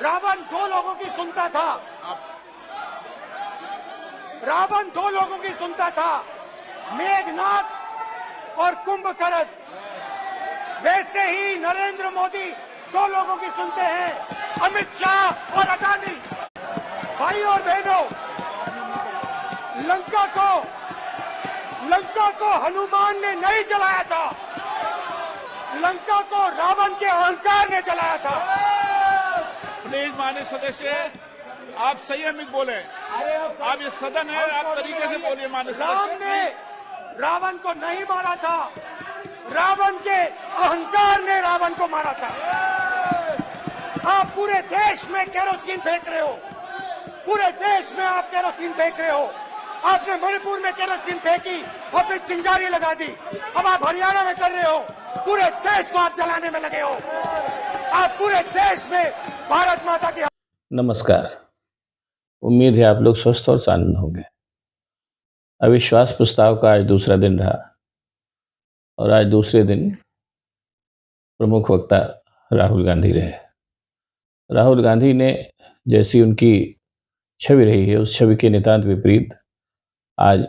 रावण दो लोगों की सुनता था, रावण दो लोगों की सुनता था, मेघनाथ और कुंभकर्ण। वैसे ही नरेंद्र मोदी दो लोगों की सुनते हैं, अमित शाह और अडानी। भाई और बहनों, लंका को हनुमान ने नहीं जलाया था, लंका को रावण के अहंकार ने जलाया था। प्लीज माननीय सदस्य, आप संयमित बोले। आप ये सदन है, आप तरीके से बोलिए। माननीय राम ने रावण को नहीं मारा था, रावण के अहंकार ने रावण को मारा था। आप पूरे देश में केरोसिन फेंक रहे हो, पूरे देश में आप केरोसिन फेंक रहे हो। आपने मणिपुर में केरोसिन फेंकी, अपनी चिंगारी लगा दी। अब आप हरियाणा में कर रहे हो, पूरे देश को आप जलाने में लगे हो। आप पूरे देश में भारत माता की। नमस्कार। उम्मीद है आप लोग स्वस्थ और शांत होंगे। अविश्वास प्रस्ताव का आज दूसरा दिन रहा और आज दूसरे दिन प्रमुख वक्ता राहुल गांधी रहे। राहुल गांधी ने जैसी उनकी छवि रही है, उस छवि के नितांत विपरीत आज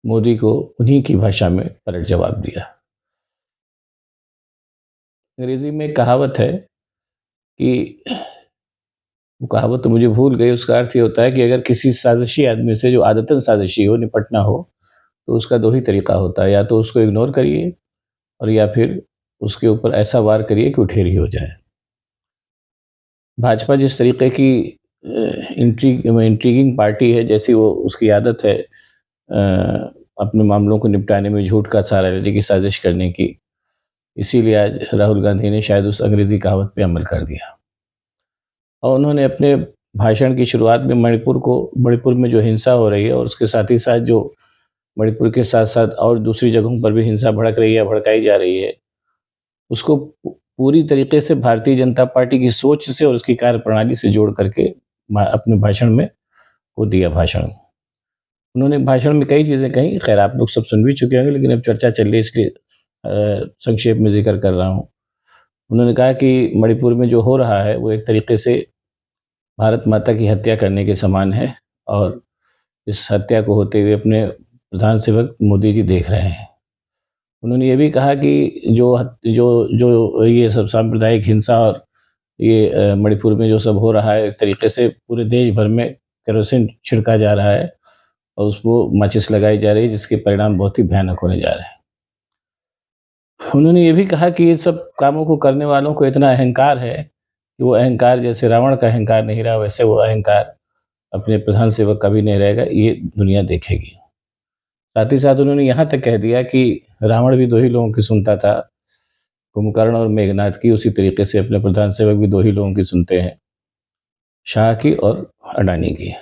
मोदी को उन्हीं की भाषा में पलट जवाब दिया। अंग्रेजी में एक कहावत है कि, वो कहावत तो मुझे भूल गई, उसका अर्थ ये होता है कि अगर किसी साजिशी आदमी से, जो आदतन साजिशी हो, निपटना हो, तो उसका दो ही तरीका होता है, या तो उसको इग्नोर करिए और या फिर उसके ऊपर ऐसा वार करिए कि वो ढेरी हो जाए। भाजपा जिस तरीके की इंट्रीगिंग पार्टी है, जैसी वो उसकी आदत है अपने मामलों को निपटाने में झूठ का सहारा लेने की साजिश करने की, इसीलिए आज राहुल गांधी ने शायद उस अंग्रेजी कहावत पे अमल कर दिया और उन्होंने अपने भाषण की शुरुआत में मणिपुर में जो हिंसा हो रही है और उसके साथ ही साथ जो मणिपुर के साथ साथ और दूसरी जगहों पर भी हिंसा भड़क रही है, भड़काई जा रही है, उसको पूरी तरीके से भारतीय जनता पार्टी की सोच से और उसकी कार्यप्रणाली से जोड़ करके अपने भाषण में वो दिया भाषण। उन्होंने भाषण में कई चीज़ें कही, खैर आप लोग सब सुन भी चुके होंगे, लेकिन अब चर्चा चल रही है इसलिए संक्षेप में जिक्र कर रहा हूँ। उन्होंने कहा कि मणिपुर में जो हो रहा है वो एक तरीके से भारत माता की हत्या करने के समान है और इस हत्या को होते हुए अपने प्रधान सेवक मोदी जी देख रहे हैं। उन्होंने ये भी कहा कि जो जो जो ये सब सांप्रदायिक हिंसा और ये मणिपुर में जो सब हो रहा है, एक तरीके से पूरे देश भर में केरोसिन छिड़का जा रहा है और उसको माचिस लगाई जा रही है, जिसके परिणाम बहुत ही भयानक होने जा रहे हैं। उन्होंने ये भी कहा कि ये सब कामों को करने वालों को इतना अहंकार है कि वो अहंकार जैसे रावण का अहंकार नहीं रहा, वैसे वो अहंकार अपने प्रधान सेवक का भी नहीं रहेगा, ये दुनिया देखेगी। साथ ही साथ उन्होंने यहाँ तक कह दिया कि रावण भी दो ही लोगों की सुनता था, कुंभकर्ण और मेघनाथ की, उसी तरीके से अपने प्रधान सेवक भी दो ही लोगों की सुनते हैं, शाह की और अडानी की।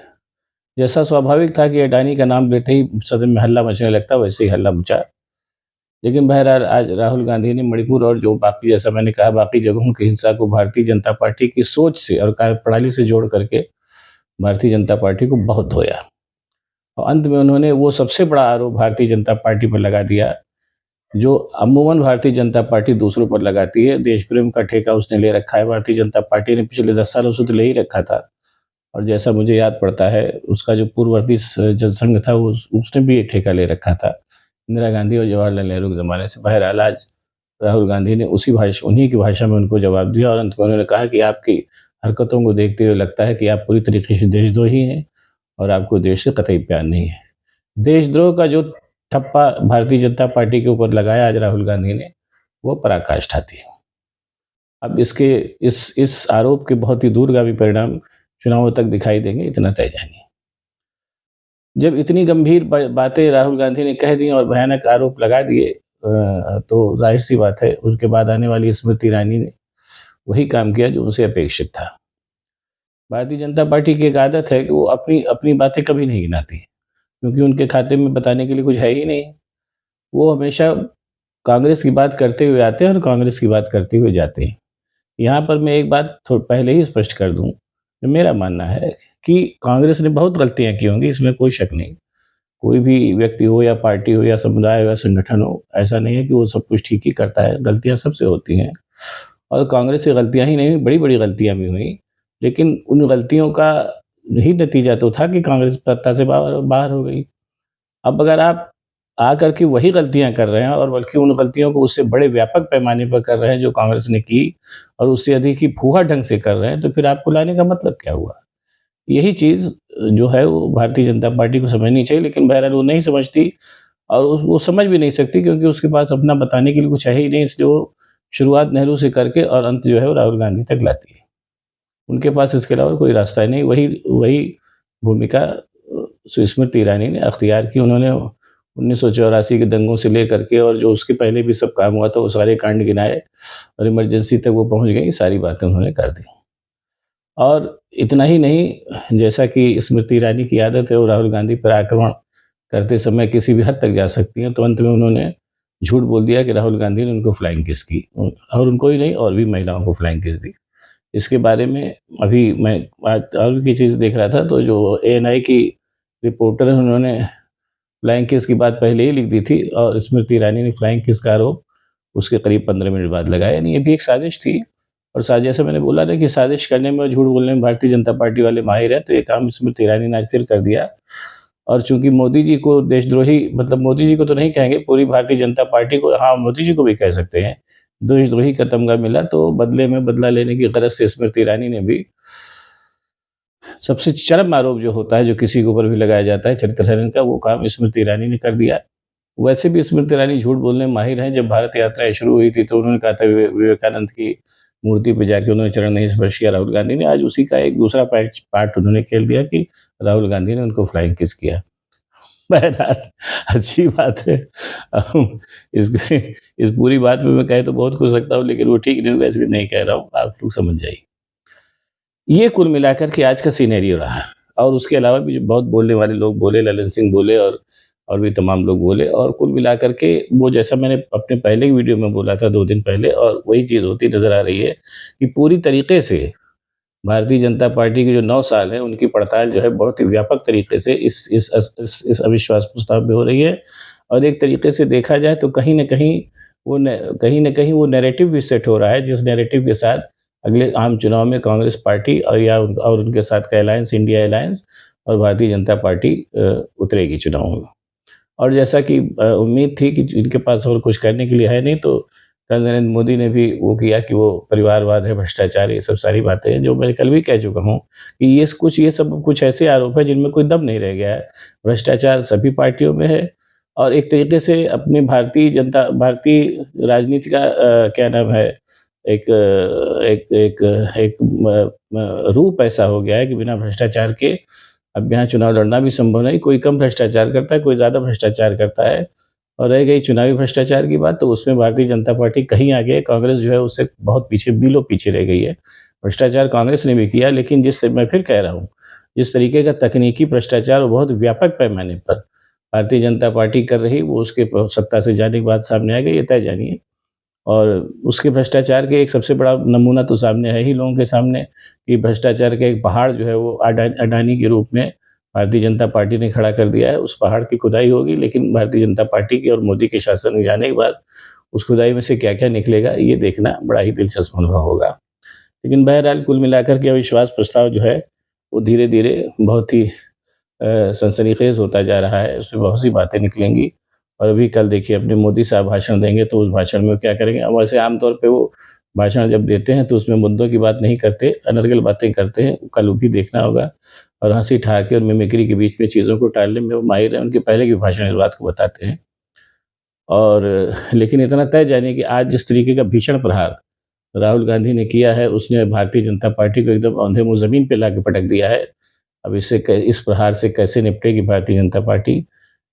जैसा स्वाभाविक था कि अडानी का नाम लेते ही सदन में हल्ला मचने लगता, वैसे ही हल्ला मचा। लेकिन बहरहाल आज राहुल गांधी ने मणिपुर और जो बाकी, जैसा मैंने कहा, बाकी जगहों की हिंसा को भारतीय जनता पार्टी की सोच से और कार्यप्रणाली से जोड़ करके भारतीय जनता पार्टी को बहुत धोया और अंत में उन्होंने वो सबसे बड़ा आरोप भारतीय जनता पार्टी पर लगा दिया जो अमूमन भारतीय जनता पार्टी दूसरों पर लगाती है। देश प्रेम का ठेका उसने ले रखा है। भारतीय जनता पार्टी ने पिछले 10 सालों से तो ले ही रखा था और जैसा मुझे याद पड़ता है, उसका जो पूर्ववर्ती जनसंघ था उसने भी ये ठेका ले रखा था इंदिरा गांधी और जवाहरलाल नेहरू के ज़माने से। बहरहाल आज राहुल गांधी ने उन्हीं की भाषा में उनको जवाब दिया और अंत में उन्होंने कहा कि आपकी हरकतों को देखते हुए लगता है कि आप पूरी तरीके से देशद्रोही हैं और आपको देश से कतई प्यार नहीं है। देशद्रोह का जो ठप्पा भारतीय जनता पार्टी के ऊपर लगाया आज राहुल गांधी ने, वो पराकाष्ठा थी। अब इस आरोप के बहुत ही दूरगामी परिणाम चुनावों तक दिखाई देंगे, इतना तय जानिए। जब इतनी गंभीर बातें राहुल गांधी ने कह दी और भयानक आरोप लगा दिए, तो जाहिर सी बात है उनके बाद आने वाली स्मृति ईरानी ने वही काम किया जो उनसे अपेक्षित था। भारतीय जनता पार्टी की एक आदत है कि वो अपनी बातें कभी नहीं गिनाती, क्योंकि उनके खाते में बताने के लिए कुछ है ही नहीं। वो हमेशा कांग्रेस की बात करते हुए आते हैं और कांग्रेस की बात करते हुए जाते हैं। यहाँ पर मैं एक बात पहले ही स्पष्ट कर दूं, मेरा मानना है कि कांग्रेस ने बहुत गलतियां की होंगी, इसमें कोई शक नहीं। कोई भी व्यक्ति हो या पार्टी हो या समुदाय हो या संगठन हो, ऐसा नहीं है कि वो सब कुछ ठीक ही करता है, गलतियां सबसे होती हैं और कांग्रेस से गलतियां ही नहीं हुई, बड़ी बड़ी गलतियां भी हुई, लेकिन उन गलतियों का ही नतीजा तो था कि कांग्रेस सत्ता से बाहर बाहर हो गई। अब अगर आप आकर के वही गलतियां कर रहे हैं और बल्कि उन गलतियों को उससे बड़े व्यापक पैमाने पर कर रहे हैं जो कांग्रेस ने की, और उससे अधिक ही फूहड़ ढंग से कर रहे हैं, तो फिर आपको लाने का मतलब क्या हुआ? यही चीज़ जो है वो भारतीय जनता पार्टी को समझनी चाहिए, लेकिन बहरहाल वो नहीं समझती, और वो समझ भी नहीं सकती, क्योंकि उसके पास अपना बताने के लिए कुछ है ही नहीं, इसलिए वो शुरुआत नेहरू से करके और अंत जो है वो राहुल गांधी तक लाती है। उनके पास इसके अलावा कोई रास्ता ही नहीं। वही वही भूमिका स्मृति ईरानी ने अख्तियार की। उन्होंने 1984 के दंगों से लेकर के और जो उसके पहले भी सब काम हुआ था, वो सारे कांड गिनाए और इमरजेंसी तक वो पहुंच गई, सारी बातें उन्होंने कर दी। और इतना ही नहीं, जैसा कि स्मृति ईरानी की आदत है, वो राहुल गांधी पर आक्रमण करते समय किसी भी हद तक जा सकती हैं, तो अंत में उन्होंने झूठ बोल दिया कि राहुल गांधी ने उनको फ्लाइंग किस की, और उनको ही नहीं और भी महिलाओं को फ्लाइंग किस दी। इसके बारे में अभी मैं आज और की चीज़ देख रहा था, तो जो एएनआई की रिपोर्टर है, उन्होंने फ्लाइंग किस की बात पहले ही लिख दी थी, और स्मृति ईरानी ने फ्लाइंग किस का आरोप उसके करीब 15 मिनट बाद लगाया। यानी ये भी एक साजिश थी, और जैसे मैंने बोला ना कि साजिश करने में और झूठ बोलने में भारतीय जनता पार्टी वाले माहिर हैं, तो ये काम स्मृति ईरानी ने आज फिर कर दिया। और चूंकि मोदी जी को देशद्रोही, मतलब मोदी जी को तो नहीं कहेंगे, पूरी भारतीय जनता पार्टी को, हाँ मोदी जी को भी कह सकते हैं, देशद्रोही का तमगा मिला, तो बदले में बदला लेने की गरज से स्मृति ईरानी ने भी सबसे चरम आरोप जो होता है, जो किसी के ऊपर भी लगाया जाता है चरित्र हनन का, वो काम स्मृति ईरानी ने कर दिया। वैसे भी स्मृति ईरानी झूठ बोलने में माहिर हैं। जब भारत यात्राएं शुरू हुई थी तो उन्होंने कहा था विवेकानंद की मूर्ति पे जाके उन्होंने चरण नहीं स्पर्श किया राहुल गांधी ने। आज उसी का एक दूसरा पार्ट उन्होंने खेल दिया कि राहुल गांधी ने उनको फ्लाइंग किस किया। बहरहाल अच्छी बात है। इस इस पूरी बात में मैं कह तो बहुत कुछ सकता हूँ, लेकिन वो ठीक नहीं होगा, इसलिए नहीं कह रहा हूँ, आप लोग समझ जाइए। ये कुल मिलाकर के आज का सिनेरियो रहा, और उसके अलावा भी जो बहुत बोलने वाले लोग बोले, ललन सिंह बोले और भी तमाम लोग बोले, और कुल मिलाकर के वो जैसा मैंने अपने पहले की वीडियो में बोला था 2 दिन पहले, और वही चीज़ होती नज़र आ रही है कि पूरी तरीके से भारतीय जनता पार्टी के जो 9 साल हैं, उनकी पड़ताल जो है बहुत ही व्यापक तरीके से इस अविश्वास प्रस्ताव पे हो रही है। और एक तरीके से देखा जाए तो कहीं न कहीं वो नैरेटिव भी सेट हो रहा है, जिस नैरेटिव के साथ अगले आम चुनाव में कांग्रेस पार्टी और उनके साथ का अलायंस, इंडिया अलायंस और भारतीय जनता पार्टी उतरेगी चुनाव में। और जैसा कि उम्मीद थी कि इनके पास और कुछ करने के लिए है नहीं, तो कल नरेंद्र मोदी ने भी वो किया कि वो परिवारवाद है, भ्रष्टाचार, ये सब सारी बातें हैं, जो मैं कल भी कह चुका हूँ कि ये सब कुछ ऐसे आरोप है जिनमें कोई दम नहीं रह गया है। भ्रष्टाचार सभी पार्टियों में है, और एक तरीके से अपने भारतीय राजनीति का क्या नाम है, एक एक एक एक रूप ऐसा हो गया है कि बिना भ्रष्टाचार के अब यहाँ चुनाव लड़ना भी संभव नहीं। कोई कम भ्रष्टाचार करता है, कोई ज़्यादा भ्रष्टाचार करता है। और रह गई चुनावी भ्रष्टाचार की बात, तो उसमें भारतीय जनता पार्टी कहीं आगे है, कांग्रेस जो है उससे बहुत पीछे, मीलों पीछे रह गई है। भ्रष्टाचार कांग्रेस ने भी किया, लेकिन मैं फिर कह रहा हूँ, जिस तरीके का तकनीकी भ्रष्टाचार बहुत व्यापक पैमाने पर भारतीय जनता पार्टी कर रही, वो उसके सत्ता से जाने के बाद सामने आ गई, ये तय जानिए। और उसके भ्रष्टाचार के एक सबसे बड़ा नमूना तो सामने है ही लोगों के सामने, कि भ्रष्टाचार का एक पहाड़ जो है वो अडानी के रूप में भारतीय जनता पार्टी ने खड़ा कर दिया है। उस पहाड़ की खुदाई होगी, लेकिन भारतीय जनता पार्टी के और मोदी के शासन में जाने के बाद उस खुदाई में से क्या क्या निकलेगा, ये देखना बड़ा ही दिलचस्प अनुभव होगा। लेकिन बहरहाल कुल मिलाकर के अविश्वास प्रस्ताव जो है वो धीरे धीरे बहुत ही सनसनीखेज होता जा रहा है। उसमें बहुत सी बातें निकलेंगी, और अभी कल देखिए अपने मोदी साहब भाषण देंगे, तो उस भाषण में क्या करेंगे। अब वैसे आमतौर पे वो भाषण जब देते हैं तो उसमें मुद्दों की बात नहीं करते, अनर्गल बातें करते हैं। कल वो भी देखना होगा, और हंसी ठहाके और मिमिक्री के बीच में चीज़ों को टालने में वो माहिर हैं। उनके पहले के भाषण इस बात को बताते हैं। और लेकिन इतना तय जानिए कि आज जिस तरीके का भीषण प्रहार राहुल गांधी ने किया है, उसने भारतीय जनता पार्टी को एकदम औंधे मुँह ज़मीन पे ला के पटक दिया है। अब इस प्रहार से कैसे निपटेगी भारतीय जनता पार्टी,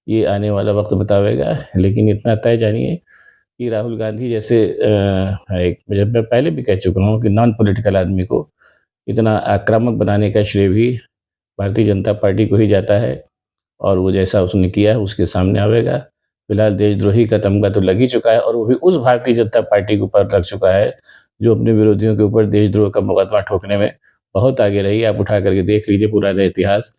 ये आने वाला वक्त बतावेगा। लेकिन इतना तय जानिए कि राहुल गांधी जैसे जब मैं पहले भी कह चुका हूँ कि नॉन पॉलिटिकल आदमी को इतना आक्रामक बनाने का श्रेय भी भारतीय जनता पार्टी को ही जाता है, और वो जैसा उसने किया है उसके सामने आवेगा। फिलहाल देशद्रोही का तमगा तो लग ही चुका है, और वो भी उस भारतीय जनता पार्टी के ऊपर लग चुका है जो अपने विरोधियों के ऊपर देशद्रोह का मुकदमा ठोकने में बहुत आगे रही। आप उठा करके देख लीजिए पुराना इतिहास,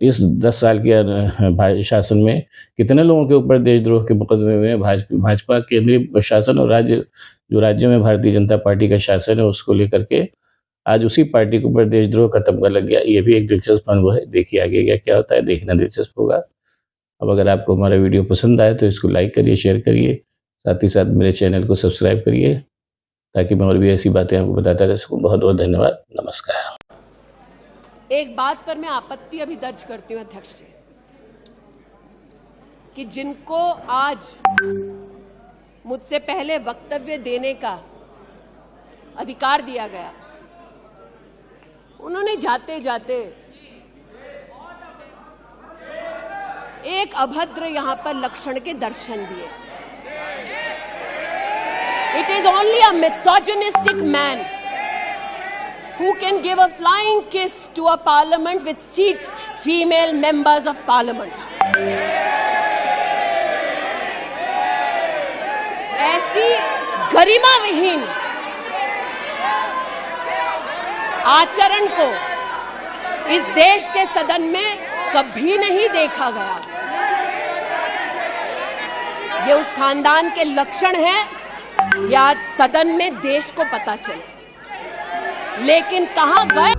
इस 10 साल के शासन में कितने लोगों के ऊपर देशद्रोह के मुकदमे में भाजपा केंद्रीय शासन और राज्य जो राज्यों में भारतीय जनता पार्टी का शासन है उसको लेकर के आज उसी पार्टी के ऊपर देशद्रोह का तमगा लग गया। ये भी एक दिलचस्प अनुभव है। देखिए आगे क्या होता है, देखना दिलचस्प होगा। अब अगर आपको हमारा वीडियो पसंद आए तो इसको लाइक करिए, शेयर करिए, साथ ही साथ मेरे चैनल को सब्सक्राइब करिए ताकि मैं और भी ऐसी बातें आपको बताता रह सकूं। बहुत बहुत धन्यवाद। नमस्कार। एक बात पर मैं आपत्ति अभी दर्ज करती हूं अध्यक्ष जी, कि जिनको आज मुझसे पहले वक्तव्य देने का अधिकार दिया गया, उन्होंने जाते जाते एक अभद्र यहां पर लक्षण के दर्शन दिए। It is only a misogynistic man who can give a flying kiss to a parliament which seats female members of parliament. ऐसी गरिमा विहीन आचरण को इस देश के सदन में कभी नहीं देखा गया। ये उस खानदान के लक्षण हैं, ये आज सदन में देश को पता चले। लेकिन कहां गए?